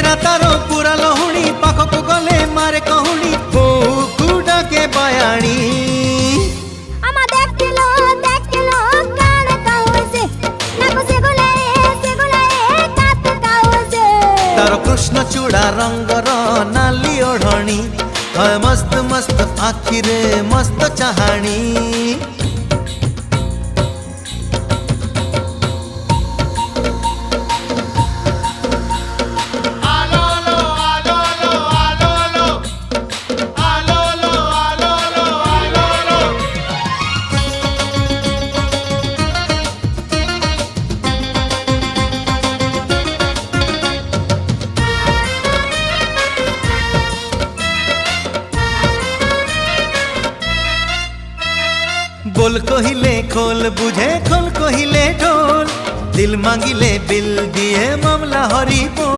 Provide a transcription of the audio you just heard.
चेहरा तारो पूरा लहुणी पाखक गले मारे कहूणी बहु डाके बयाणी तारो कृष्ण चूड़ा रंगर नाली ओढ़णी मस्त मस्त आखिरे मस्त चाहाणी बोल कहिले खोल बुझे खोल कहिले ढोल दिल मांगिले बिल दिए मामला हरी बोल।